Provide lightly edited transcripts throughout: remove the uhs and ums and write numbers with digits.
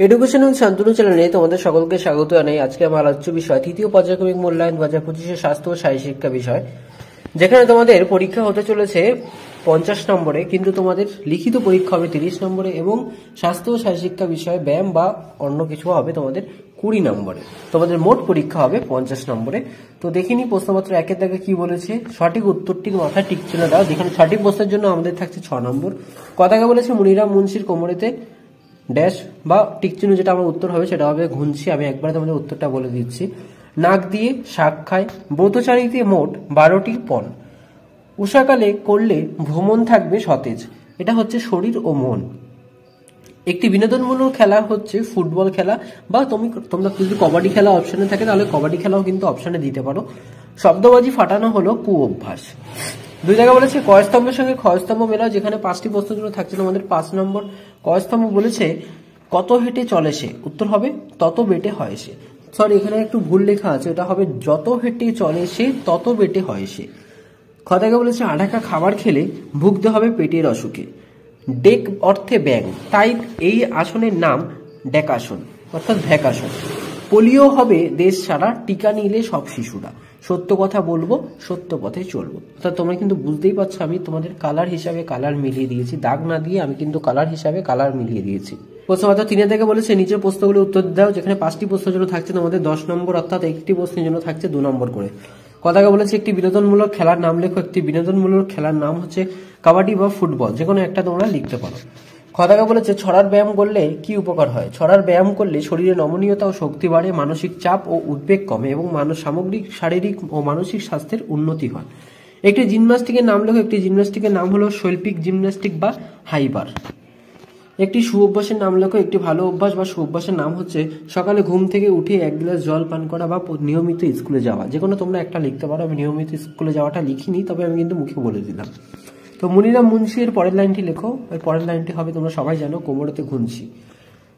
Education with Shantanu চ্যানেলে তোমাদের সকলকে স্বাগত জানাই। আজকে আমার আলোচ্য বিষয় তৃতীয় পর্যায়ক্রমিক মূল্যায়ন 2025 স্বাস্থ্য ও শারীর শিক্ষা বিষয়, যেখানে তোমাদের পরীক্ষা হতে চলেছে 50 নম্বরে, কিন্তু তোমাদের লিখিত পরীক্ষা হবে 30 নম্বরে এবং স্বাস্থ্য ও শারীর শিক্ষা বিষয়ে ব্যায়াম বা অন্য কিছু হবে তোমাদের 20 নম্বরে। তোমাদের মোট পরীক্ষা হবে 50 নম্বরে। তো দেখিনি প্রশ্নপত্র একের দাগে কি বলেছে। সঠিক উত্তরটির মাথায় টিক চিহ্ন দাও, যেখানে সঠিক প্রশ্নের জন্য আমাদের থাকছে 6 নম্বর। কথাকে বলেছে মুনিরাম মুন্সির কোমরেতে ড্যাশ বা টিক চিহ্ন, যেটা আমার উত্তর হবে সেটা হবে ঘুঞ্চি। আমি একবারে তোমাদের উত্তরটা বলে দিচ্ছি। নাক দিয়ে শাক খায়, ব্রতচারীতে মোট 12টি পণ, উষাকালে করলে ভ্রমণ থাকবে সতেজ। এটা হচ্ছে শরীর ও মন। একটি বিনোদনমূলক খেলা হচ্ছে ফুটবল খেলা, বা তোমরা যদি কবাডি খেলা অপশনে থাকে তাহলে কবাডি খেলাও কিন্তু অপশনে দিতে পারো। শব্দবাজি ফাটানো হলো কু অভ্যাস। 2 জায়গায় বলেছে কয়স্তম্ভের সঙ্গে ক্ষয়স্তম্ভ মেলাও, যেখানে 5টি প্রশ্নের জন্য থাকছে তোমাদের 5 নম্বর। কয়স্তম্ভ বলেছে কত হেঁটে চলে সে, উত্তর হবে তত বেটে হয় সে। সরি, এখানে একটু ভুল লেখা আছে, এটা হবে যত হেঁটে চলে সে তত বেটে হয় সে। কথাকে বলেছে আঢাকা খাবার খেলে ভুগতে হবে পেটের অসুখে। ডেক অর্থে ব্যাং, তাই এই আসনের নাম ডেকাসন অর্থাৎ ভ্যাকাসন। পোলিও হবে দেশ সারা, টিকা নিলে সব শিশুরা। সত্য কথা বলবো, সত্য পথে চলবো। অর্থাৎ তোমরা কিন্তু বুঝতেই পারছো আমি তোমাদের কালার হিসাবে কালার মিলিয়ে দিয়েছি, দাগ না দিয়ে আমি কিন্তু কালার হিসাবে কালার মিলিয়ে দিয়েছি। প্রশ্নপত্র 3 থেকে বলেছে নিচের প্রশ্নগুলো উত্তর দাও, যেখানে 5টি প্রশ্নের জন্য থাকছে তোমাদের 10 নম্বর, অর্থাৎ একটি প্রশ্নের জন্য থাকছে 2 নম্বর করে। কথাকে বলেছে একটি বিনোদনমূলক খেলার নাম লেখো। একটি বিনোদনমূলক খেলার নাম হচ্ছে কাবাডি বা ফুটবল, যে কোনো একটা তোমরা লিখতে পারো। কথাকে বলেছে ছড়ার ব্যায়াম করলে কি উপকার হয়। ছড়ার ব্যায়াম করলে শরীরে নমনীয়তা ও শক্তি বাড়ে, মানসিক চাপ ও উদ্বেগ কমে এবং সামগ্রিক শারীরিক ও মানসিক স্বাস্থ্যের উন্নতি হয়। একটি জিমন্যাস্টিকের নাম লেখো। একটি জিমন্যাস্টিকের নাম হলো শৈল্পিক জিমন্যাস্টিক বা হাইবার। একটি সুঅভ্যাসের নাম লেখো। একটি ভালো অভ্যাস বা সুঅভ্যাসের নাম হচ্ছে সকালে ঘুম থেকে উঠে 1 গ্লাস জল পান করা বা নিয়মিত স্কুলে যাওয়া। যে কোনো তোমরা একটা লিখতে পারো। আমি নিয়মিত স্কুলে যাওয়াটা লিখিনি, তবে আমি কিন্তু মুখে বলে দিলাম। তো মুনিরাম মুন্সির পরের লাইনটি লেখো। ওই পরের লাইনটি হবে তোমরা সবাই জানো কোমরেতে ঘুঞ্চি।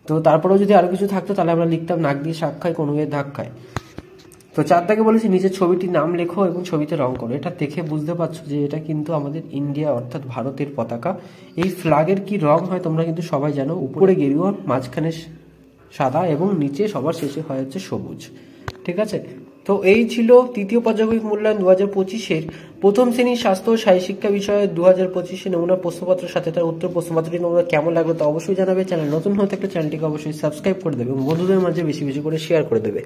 তো তারপরেও যদি আরো কিছু থাকতো তাহলে আমরা লিখতাম নাক দিয়ে শাক খায়, কনুয়ে ধাক খায়। তো 4 দাগে বলেছি নিচের ছবিটির নাম লেখো এবং ছবিতে রং করো। এটা দেখে বুঝতে পারছো যে এটা কিন্তু আমাদের ইন্ডিয়া অর্থাৎ ভারতের পতাকা। এই ফ্ল্যাগের কি রং হয় তোমরা কিন্তু সবাই জানো, উপরে গেরুয়া, মাঝখানে সাদা এবং নিচে সবার শেষে হয় হচ্ছে সবুজ। ঠিক আছে, তো এই ছিল তৃতীয় পর্যায়ক্রমিক মূল্যায়ন 2025-এর প্রথম শ্রেণীর স্বাস্থ্য ও শারীর শিক্ষা বিষয়ে 2025 নমুনা প্রশ্নপত্রের সাথে তার উত্তর প্রশ্নপত্রটি তোমরা কেমন লাগলো তা অবশ্যই জানাবে। চ্যানেল নতুন হয়ে থাকলে চ্যানেলটিকে অবশ্যই সাবস্ক্রাইব করে দেবে এবং বন্ধুদের মাঝে বেশি বেশি করে শেয়ার করে দেবে।